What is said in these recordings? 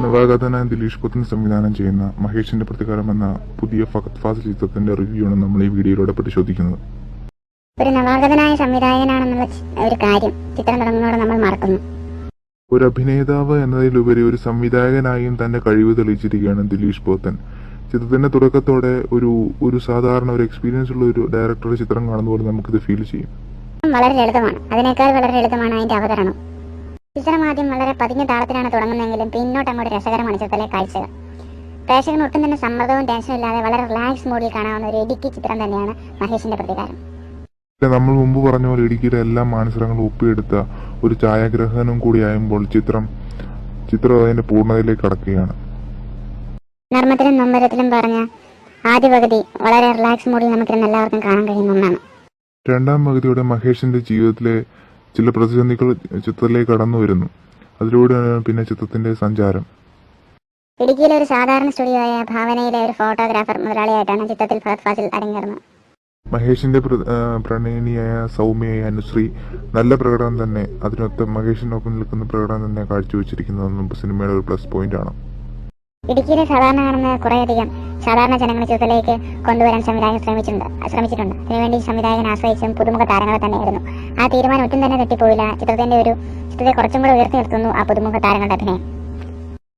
നവാഗതനായ ദിലീഷ് പുത്തൻ സംവിധാനം ചെയ്യുന്ന മഹേഷിന്റെ പ്രതികാരം എന്ന പുതിയ ഫഹദ് ഫാസിൽ ചിത്രത്തിന്റെ റിവ്യൂ ആണ് നമ്മൾ ഈ വീഡിയോയിലൂടെ പരിശോധിക്കുന്നത്. ഒരു നവാഗതനായ സംവിധായകനാണെന്നുള്ള ഒരു കാര്യം ചിത്രം തുടങ്ങുന്നതോടെ നമ്മൾ മറക്കുന്നു. ഒരു അഭിനേതാവ് എന്നതിലുപരി ഒരു സംവിധായകനായും തന്റെ കഴിവ് തെളിയിച്ചിരിക്കുകയാണ് ദിലീഷ് പോത്തൻ. ചിത്രത്തിന്റെ തുടക്കത്തോടെ ഒരു സാധാരണ ഒരു എക്സ്പീരിയൻസ് ഉള്ള ഒരു ഡയറക്ടറുടെ ചിത്രം കാണുന്ന പോലെ നമുക്കിത് ഫീൽ ചെയ്യും. വളരെ ലളിതമാണ്, അതിനേക്കാൾ വളരെ ലളിതമാണ് അതിന്റെ അവതരണം. ചിത്രം ആദ്യം വളരെ പതിഞ്ഞ താളത്തിലാണ് തുടങ്ങുന്നതെങ്കിലും പിന്നോട്ടങ്ങോട്ട് രസകരമാണ് ചിത്രത്തിലെ കാഴ്ചകൾ. പ്രേക്ഷകന് ഒട്ടും തന്നെ സമ്മർദ്ദവും ടെൻഷനും ഇല്ലാതെ വളരെ റിലാക്സ് മോഡിൽ കാണാവുന്ന ഒരു ഇടുക്കി ചിത്രം തന്നെയാണ് മഹേഷിന്റെ പ്രതികാരം. നമ്മൾ മുമ്പ് പറഞ്ഞ പോലെ ഇടുക്കിയുടെ എല്ലാ മാനസങ്ങളും ഒപ്പിയെടുത്ത ഒരു ഛായാഗ്രഹനും കൂടി ആയുമ്പോൾ ചിത്രം അതിന്റെ പൂർണ്ണതയിലേക്ക് കടക്കുകയാണ്. നർമ്മത്തിലും നൊമ്പരത്തിലും പറഞ്ഞ ആദ്യ പകുതി വളരെ റിലാക്സ് മോഡിൽ നമുക്കിന്ന് എല്ലാവർക്കും കാണാൻ കഴിയുന്ന ഒന്നാണ്. രണ്ടാം പകുതിയോടെ മഹേഷിന്റെ ജീവിതത്തിലെ ചില പ്രതിസന്ധികൾ ചിത്രത്തിലേക്ക് കടന്നു വരുന്നു. അതിലൂടെയാണ് പിന്നെ ചിത്രത്തിന്റെ സഞ്ചാരം. ഇടുക്കിയിലെ ഒരു സാധാരണ സ്റ്റുഡിയോയായ ഭാവനയിലെ ഒരു ഫോട്ടോഗ്രാഫർ മുതലാളിയായിട്ടാണ് ചിത്രത്തിൽ ഫഹദ് ഫാസിൽ അരങ്ങേറുന്നത്. മഹേഷിന്റെ പ്രണയിനിയായ സൗമ്യയായ അനുശ്രീ നല്ല പ്രകടനം തന്നെ, അതിനൊത്ത് മഹേഷിനൊപ്പം നിൽക്കുന്ന പ്രകടനം തന്നെ കാഴ്ചവെച്ചിരിക്കുന്നതെന്നും സിനിമയുടെ ഒരു പ്ലസ് പോയിന്റ് ആണ്. ഇടുക്കിയിലെ സാധാരണ കാണുന്ന കുറേയധികം സാധാരണ ജനങ്ങളെ ചിത്രത്തിലേക്ക് കൊണ്ടുവരാൻ സംവിധായകൻ ശ്രമിച്ചിട്ടുണ്ട്. അതിനുവേണ്ടി സംവിധായകൻ ആശ്രയിച്ചും പുതുമുഖ താരങ്ങളെ തന്നെയായിരുന്നു. ആ തീരുമാനം ഒട്ടും തന്നെ തെറ്റിപ്പോയില്ല. ചിത്രത്തെ കുറച്ചും കൂടെ ഉയർത്തി നിർത്തുന്നു ആ പുതുമുഖ താരങ്ങളുടെ അഭിനയം.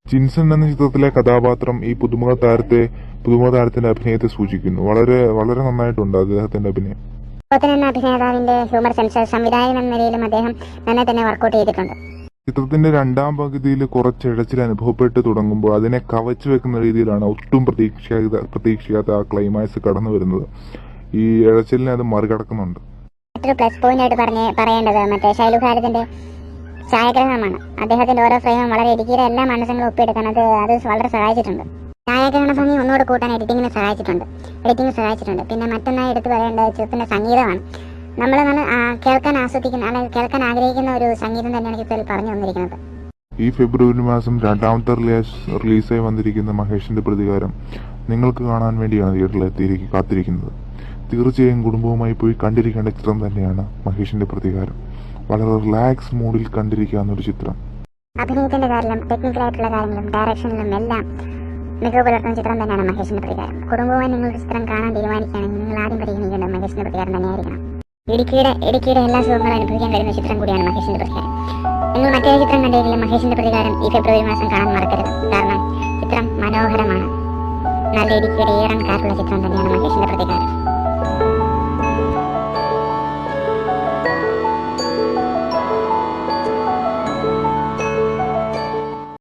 ജിൻസൺ എന്ന ചിത്രത്തിലെ കഥാപാത്രം ഈ പുതുമുഖ താരത്തിന്റെ അഭിനയത്തെ സൂചിക്കുന്നു. വളരെ വളരെ നന്നായിട്ടുണ്ട് അദ്ദേഹത്തിന്റെ അഭിനയം. പോത്തൻ എന്ന അഭിനേതാവിന്റെ ഹ്യൂമർ സെൻസ് സംവിധായകൻ എന്ന നിലയിലും അദ്ദേഹം നന്നായി തന്നെ വർക്കൗട്ട് ചെയ്തിട്ടുണ്ട്. ചിത്രത്തിന്റെ രണ്ടാം പകുതിയിൽ കുറച്ച് ഇഴച്ചിൽ അനുഭവപ്പെട്ട് തുടങ്ങുമ്പോൾ അതിനെ കവച്ചു വെക്കുന്ന രീതിയിലാണ് ഒട്ടും പ്രതീക്ഷിക്കാത്ത ആ ക്ലൈമാക്സ് കടന്നു വരുന്നത്. ഈ ഇഴച്ചിലിനെ അത് മറികടക്കുന്നുണ്ട്. മറ്റൊരു പ്ലസ് പോയിന്റ് ആയിട്ട് പറയേണ്ടത് മറ്റേ ഷൈലു ഖാലിദിന്റെ ഛായാഗ്രഹണമാണ്. അദ്ദേഹത്തിന്റെ ഓരോ ഫ്രെയിമും വളരെ ഇടുക്കിയുടെ എല്ലാ മനസ്സങ്ങളും ഒപ്പിയെടുക്കാൻ അത് വളരെ സഹായിച്ചിട്ടുണ്ട്. ഛായാഗ്രഹണ ഭംഗി ഒന്നുകൂടെ കൂട്ടാൻ എഡിറ്റിംഗ് സഹായിച്ചിട്ടുണ്ട്. പിന്നെ മറ്റൊന്നായി എടുത്തു പറയേണ്ടത് ചിത്രത്തിന്റെ സംഗീതമാണ്. നമ്മൾ കേൾക്കാൻ ആഗ്രഹിക്കുന്ന ഒരു സംഗീതം തന്നെയാണ് ചിത്രത്തിൽ പറഞ്ഞു വന്നിരിക്കുന്നത്. ഈ ഫെബ്രുവരി മാസം രണ്ടാമത്തെ റിലീസായി വന്നിരിക്കുന്ന മഹേഷിന്റെ പ്രതികാരം നിങ്ങൾക്ക് കാണാൻ വേണ്ടിയാണ് തിയേറ്ററിൽ കാത്തിരിക്കുന്നത്. തീർച്ചയായും കുടുംബവുമായി പോയി കണ്ടിരിക്കേണ്ട ചിത്രം തന്നെയാണ് മഹേഷിന്റെ പ്രതികാരം. വളരെ റിലാക്സ് മൂഡിൽ കണ്ടിരിക്കാവുന്ന ഒരു ചിത്രം. അഭിനയത്തിന്റെ കാര്യത്തിലും ടെക്നിക്കലായിട്ടുള്ള കാര്യങ്ങളും ഡയറക്ഷനിലും എല്ലാം മികവ് പുലർത്തുന്ന ചിത്രം തന്നെയാണ് മഹേഷിന്റെ പ്രതികാരം. കുടുംബവുമായി നിങ്ങൾക്ക് ചിത്രം കാണാൻ തീരുമാനിക്കുകയാണെങ്കിൽ നിങ്ങൾ ആദ്യം പരിഗണിക്കേണ്ടത് മഹേഷിന്റെ പ്രതികാരം തന്നെയായിരിക്കണം. ഇടുക്കിയുടെ എല്ലാ സുഖങ്ങളും അനുഭവിക്കാൻ കഴിയുന്ന ചിത്രം കൂടിയാണ് മഹേഷിന്റെ പ്രതികാരം. നിങ്ങൾ മറ്റൊരു ചിത്രം കണ്ടെങ്കിലും മഹേഷിന്റെ പ്രതികാരം ഈ ഫെബ്രുവരി മാസം കാണാൻ മറക്കരുത്. കാരണം ചിത്രം മനോഹരമാണ്. നല്ല ഇടുക്കിയുടെ ഏറെ കാറ്റുള്ള ചിത്രം തന്നെയാണ് മഹേഷിന്റെ പ്രതികാരം.